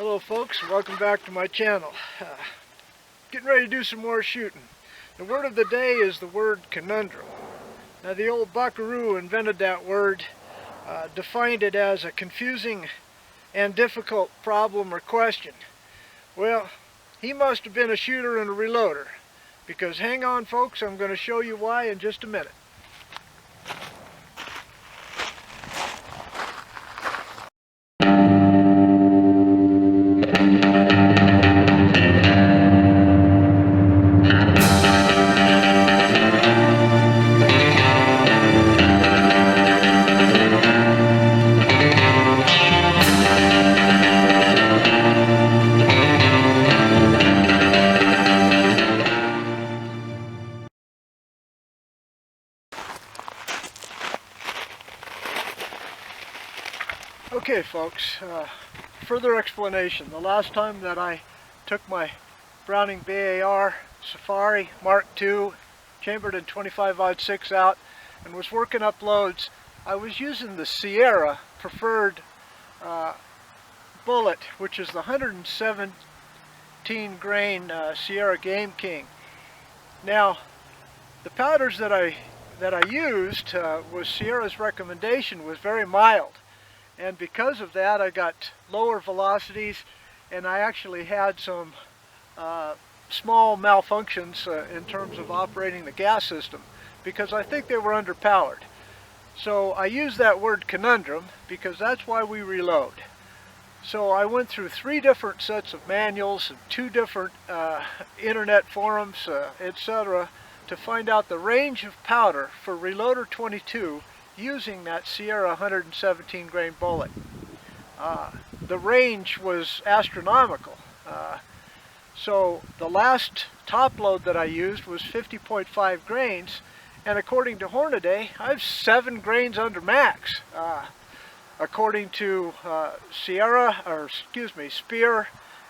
Hello folks, welcome back to my channel. Getting ready to do some more shooting. The word of the day is the word conundrum. Now the old buckaroo invented that word, defined it as a confusing and difficult problem or question. Well, he must have been a shooter and a reloader, because hang on folks, I'm going to show you why in just a minute. Okay folks, further explanation. The last time that I took my Browning BAR Safari Mark II, chambered in 25-06 out, and was working up loads, I was using the Sierra preferred bullet, which is the 117 grain Sierra GameKing. Now, the powders that I used was Sierra's recommendation was very mild. And because of that, I got lower velocities, and I actually had some small malfunctions in terms of operating the gas system, because I think they were underpowered. So I use that word conundrum because that's why we reload. So I went through 3 different sets of manuals and 2 different internet forums, etc., to find out the range of powder for Reloder 22 using that Sierra 117 grain bullet. The range was astronomical. So the last top load that I used was 50.5 grains, and according to Hornaday, I have 7 grains under max. According to Spear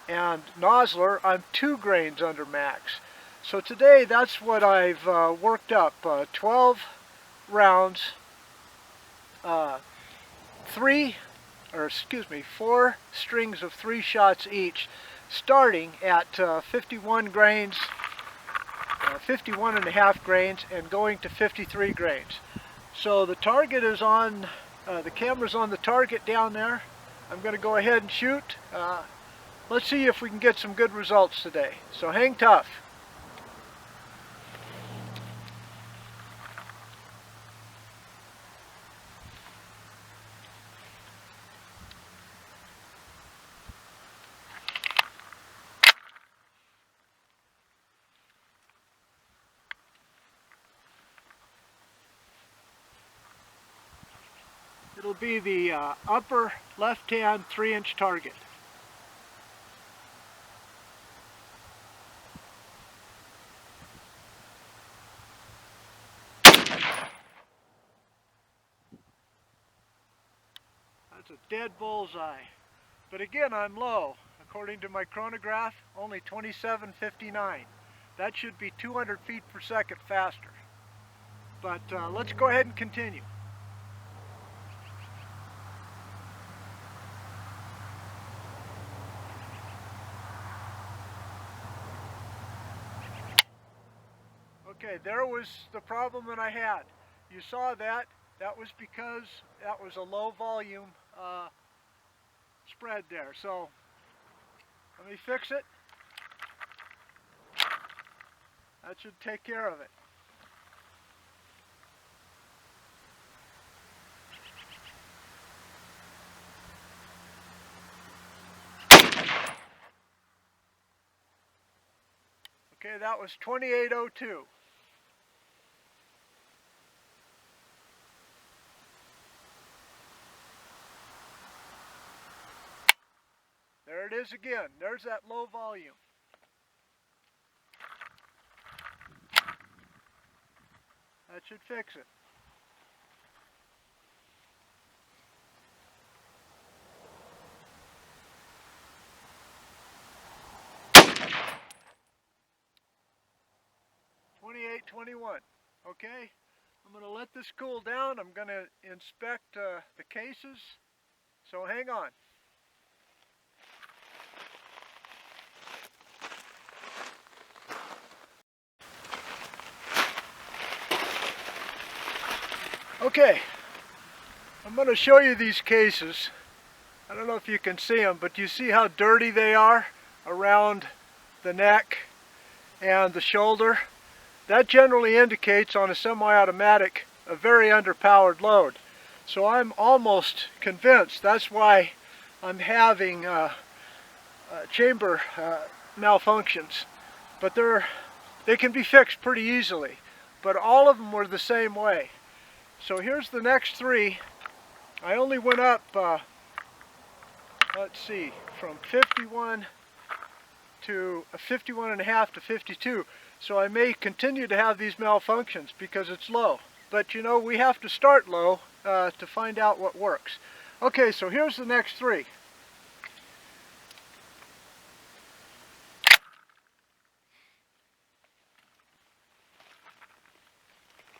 and Nosler, I'm 2 grains under max. So today that's what I've worked up, 12 rounds, 4 strings of 3 shots each, starting at 51 grains, 51 and a half grains, and going to 53 grains. So the target is on, the camera's on the target down there. I'm going to go ahead and shoot. Let's see if we can get some good results today. So hang tough. It'll be the upper left-hand 3-inch target. That's a dead bullseye. But again, I'm low. According to my chronograph, only 27:59. That should be 200 feet per second faster. But let's go ahead and continue. Okay, there was the problem that I had. You saw that. That was because that was a low volume spread there. So let me fix it. That should take care of it. Okay, that was 2802. There it is again. There's that low volume. That should fix it. $28.21. Okay, I'm going to let this cool down. I'm going to inspect the cases. So hang on. Okay, I'm going to show you these cases. I don't know if you can see them, but do you see how dirty they are around the neck and the shoulder? That generally indicates on a semi-automatic a very underpowered load. So I'm almost convinced that's why I'm having chamber malfunctions. But they can be fixed pretty easily. But all of them were the same way. So here's the next three. I only went up, let's see, from 51 to 51.5 to 52. So I may continue to have these malfunctions because it's low. But you know, we have to start low to find out what works. Okay, so here's the next three.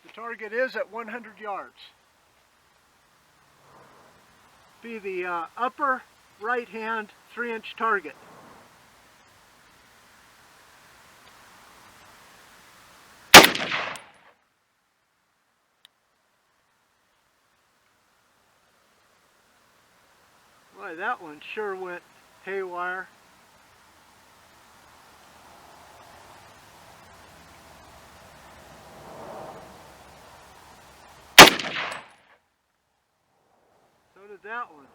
The target is at 100 yards. Be the upper right hand 3-inch target. Boy, that one sure went haywire. So did that one.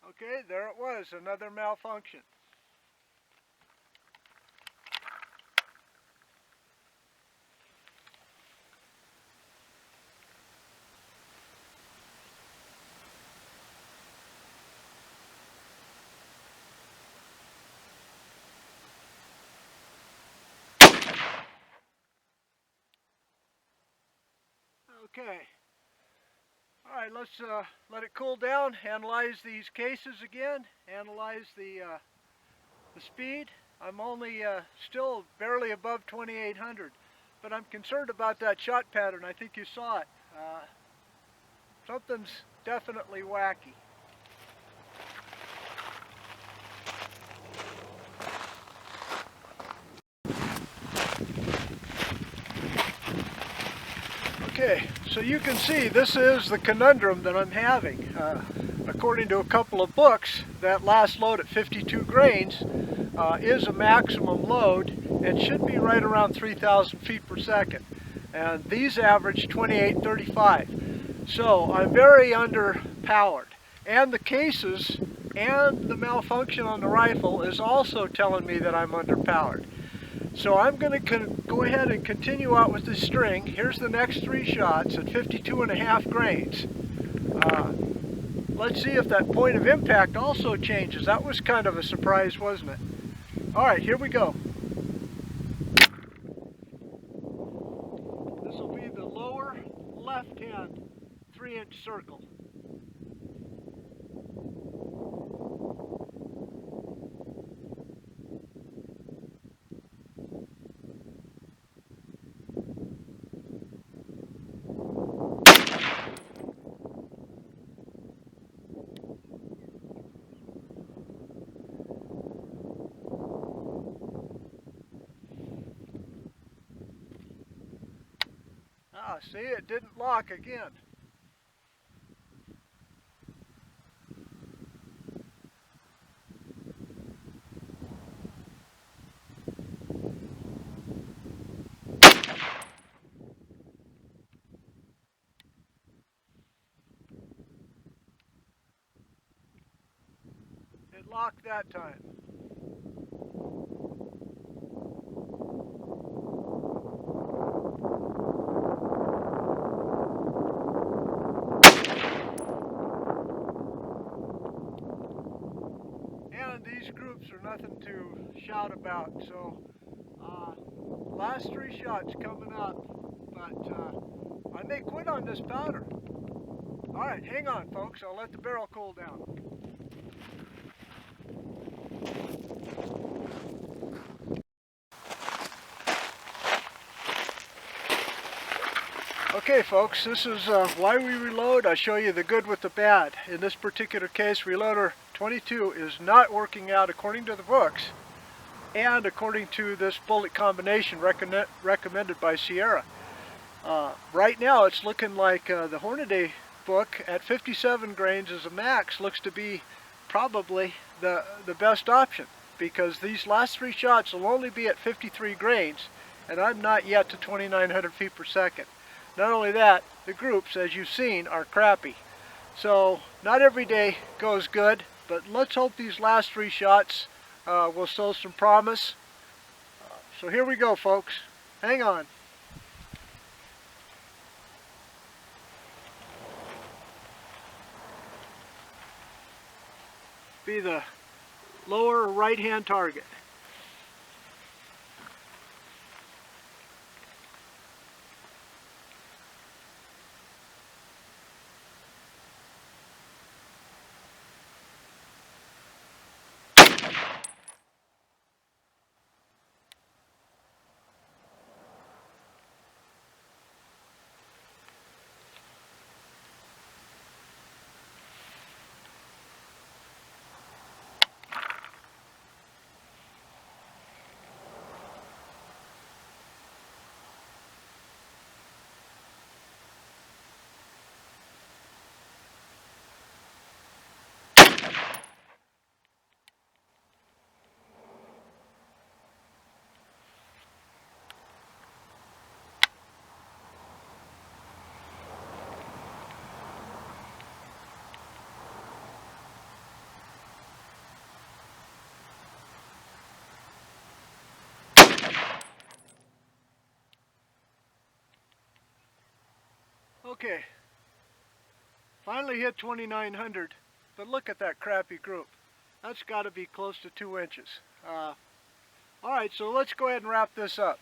Okay, there it was, another malfunction. Okay. All right, let's let it cool down, analyze these cases again, analyze the speed. I'm only still barely above 2,800, but I'm concerned about that shot pattern. I think you saw it. Something's definitely wacky. Okay, so you can see this is the conundrum that I'm having. According to a couple of books, that last load at 52 grains is a maximum load and should be right around 3,000 feet per second. And these average 2835. So I'm very underpowered. And the cases and the malfunction on the rifle is also telling me that I'm underpowered. So I'm going to go ahead and continue out with this string. Here's the next three shots at 52.5 grains. Let's see if that point of impact also changes. That was kind of a surprise, wasn't it? Alright, here we go. This will be the lower left-hand 3-inch circle. Ah, see, it didn't lock again. It locked that time. And these groups are nothing to shout about, so last three shots coming up, but I may quit on this powder. Alright, hang on folks, I'll let the barrel cool down. Okay folks, this is why we reload. I show you the good with the bad. In this particular case, Reloder 22 is not working out according to the books and according to this bullet combination recommended by Sierra. Right now it's looking like the Hornady book at 57 grains as a max looks to be probably the best option, because these last 3 shots will only be at 53 grains and I'm not yet to 2,900 feet per second. Not only that, the groups, as you've seen, are crappy. So not every day goes good, but let's hope these last 3 shots will show some promise. So here we go, folks. Hang on. Be the lower right-hand target. Okay, finally hit 2,900, but look at that crappy group. That's got to be close to 2 inches. Alright, so let's go ahead and wrap this up.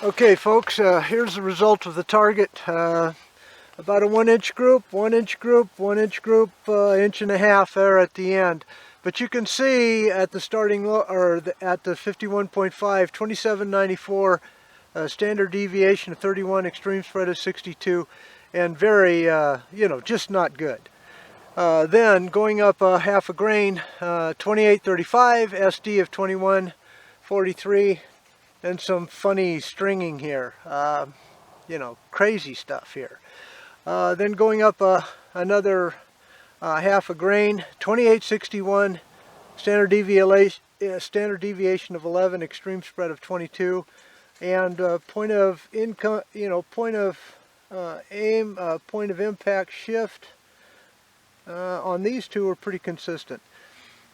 Okay folks, here's the result of the target. About a 1-inch group, 1-inch group, 1-inch group, inch and a half there at the end. But you can see at the starting at the 51.5, 2794 standard deviation of 31, extreme spread of 62, and very, you know, just not good. Then going up half a grain, 2835, SD of 2143, and some funny stringing here. You know, crazy stuff here. Then going up another half a grain, 2861, standard deviation of 11, extreme spread of 22, and point of income, you know, point of aim, point of impact shift on these two are pretty consistent.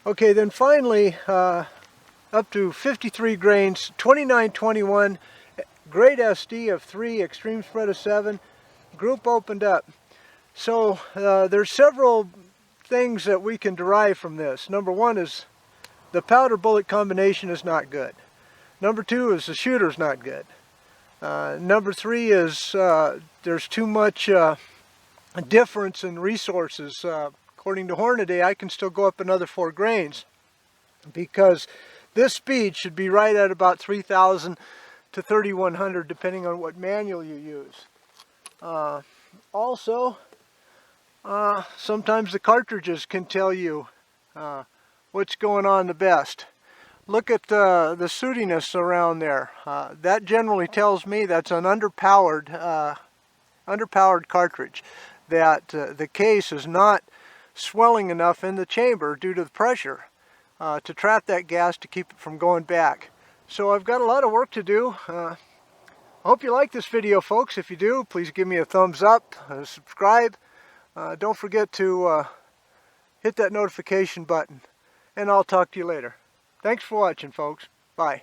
Okay, then finally up to 53 grains, 2921, great SD of 3, extreme spread of 7, group opened up. So there's several things that we can derive from this. Number one is the powder bullet combination is not good. Number two is the shooter's not good. Number three is there's too much difference in resources. According to Hornady, I can still go up another 4 grains because this speed should be right at about 3,000 to 3,100 depending on what manual you use. Also, sometimes the cartridges can tell you what's going on the best. Look at the sootiness around there. That generally tells me that's an underpowered cartridge, that the case is not swelling enough in the chamber due to the pressure to trap that gas to keep it from going back. So I've got a lot of work to do. I hope you like this video, folks. If you do, please give me a thumbs up, subscribe. Don't forget to hit that notification button, and I'll talk to you later. Thanks for watching, folks. Bye.